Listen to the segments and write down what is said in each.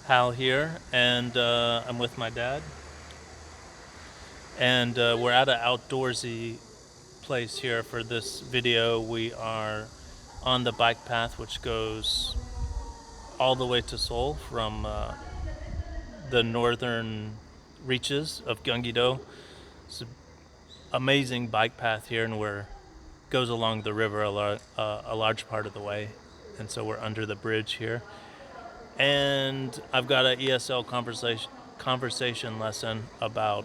Hal here, and I'm with my dad. And we're at an outdoorsy place here for this video. We are on the bike path, which goes all the way to Seoul from the northern reaches of Gyeonggi-do. It's an amazing bike path here, and we're goes along the river a large part of the way, and so we're under the bridge here. And I've got an ESL conversation lesson about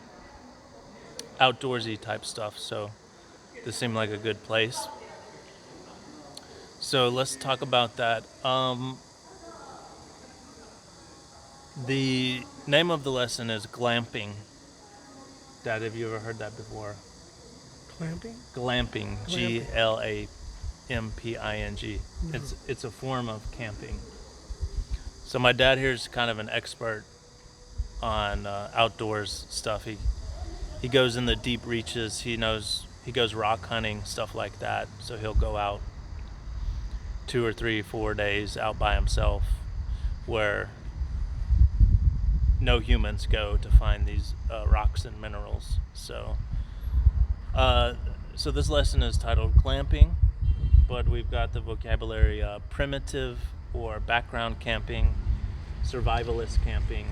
outdoorsy type stuff, so this seemed like a good place. So let's talk about that. The name of the lesson is Glamping. Dad, have you ever heard that before? Clamping? Glamping, Glamping. Glamping. No. It's a form of camping. So my dad here is kind of an expert on outdoors stuff. He goes in the deep reaches. He goes rock hunting, stuff like that. So he'll go out 2 or 3, 4 days out by himself, where no humans go to find these rocks and minerals. So this lesson is titled Glamping, but we've got the vocabulary primitive or background camping, survivalist camping,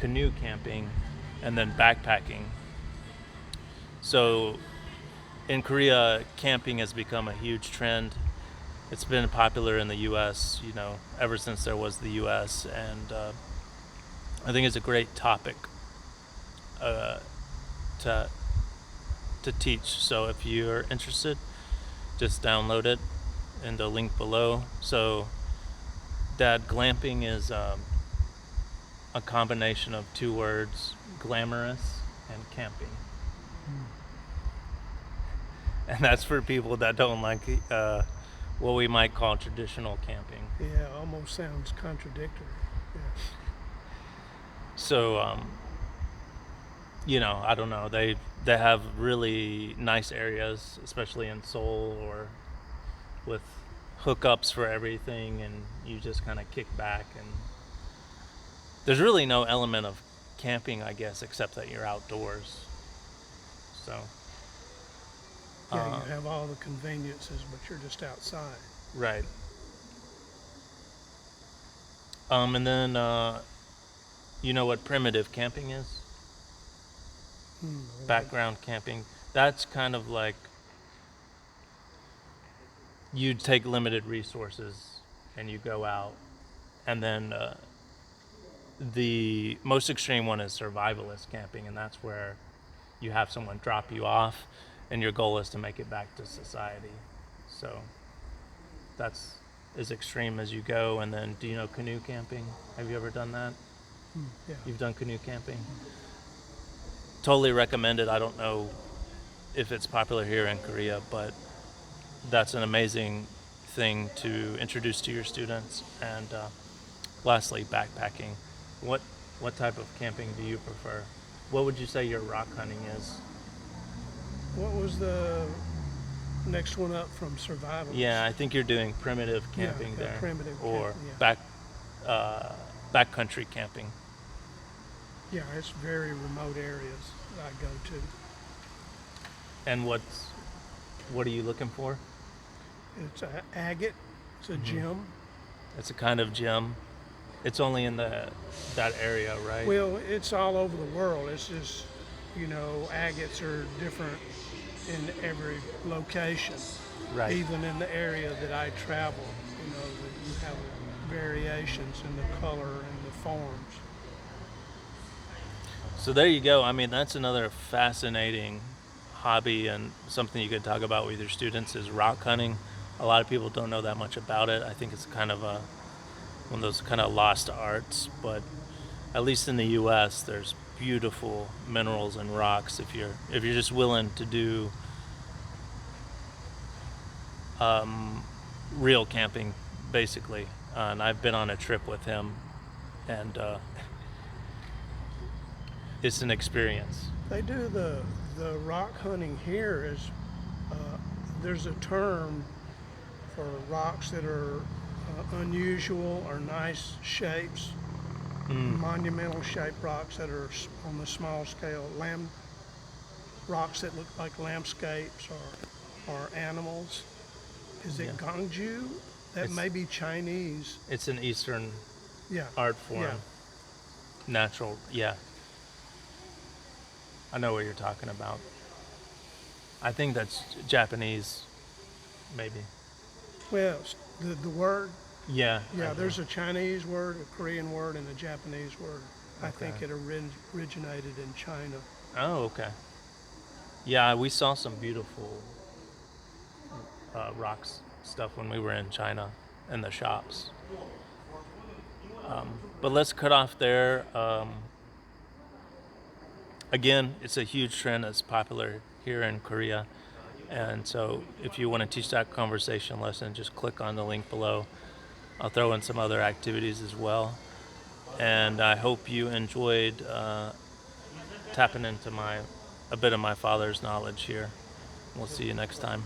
canoe camping, and then backpacking. So in Korea, camping has become a huge trend. It's been popular in the U.S., ever since there was the U.S., and I think it's a great topic to teach. So if you're interested, just download it in the link below. So, Dad, glamping is a combination of 2 words, glamorous and camping. And that's for people that don't like what we might call traditional camping. Yeah, almost sounds contradictory. Yeah. So, I don't know. They have really nice areas, especially in Seoul, or with hookups for everything, and you just kind of kick back. And there's really no element of camping, I guess, except that you're outdoors. So. Yeah, you have all the conveniences, but you're just outside. Right. And then, you know what primitive camping is? Background camping. That's kind of like you take limited resources and you go out. And then the most extreme one is survivalist camping, and that's where you have someone drop you off, and your goal is to make it back to society. So that's as extreme as you go. And then, do you know canoe camping? Have you ever done that? Yeah. You've done canoe camping? Totally recommend it. I don't know if it's popular here in Korea, but that's an amazing thing to introduce to your students. And lastly, backpacking. What type of camping do you prefer? What would you say your rock hunting is? What was the next one up from survival? Yeah, I think you're doing primitive camping there, primitive or camping, backcountry camping. Yeah, it's very remote areas that I go to. And what are you looking for? It's a agate. It's a gym. It's a kind of gym. It's only in that area, right? Well, it's all over the world. It's just, agates are different in every location. Right. Even in the area that I travel, that you have variations in the color and the forms. So there you go. I mean, that's another fascinating hobby, and something you could talk about with your students is rock hunting. A lot of people don't know that much about it. I think it's kind of one of those kind of lost arts, but at least in the U.S., there's beautiful minerals and rocks if you're just willing to do real camping, basically. And I've been on a trip with him, and it's an experience. They do the rock hunting here is there's a term for rocks that are unusual or nice shapes, monumental shaped rocks that are on the small scale, rocks that look like landscapes or animals. Is Yeah. it Gongju? That It's may be Chinese. it's an Eastern Yeah, art yeah. form. Natural, yeah. I know what you're talking about. I think that's Japanese, maybe. Well, the word, Yeah, I yeah, do. there's a Chinese word, a Korean word, and a Japanese word. I Okay. think it originated in China. Oh, okay. Yeah, we saw some beautiful rocks stuff when we were in China in the shops. But let's cut off there. Again, it's a huge trend that's popular here in Korea. And so if you want to teach that conversation lesson, just click on the link below. I'll throw in some other activities as well. And I hope you enjoyed tapping into a bit of my father's knowledge here. We'll see you next time.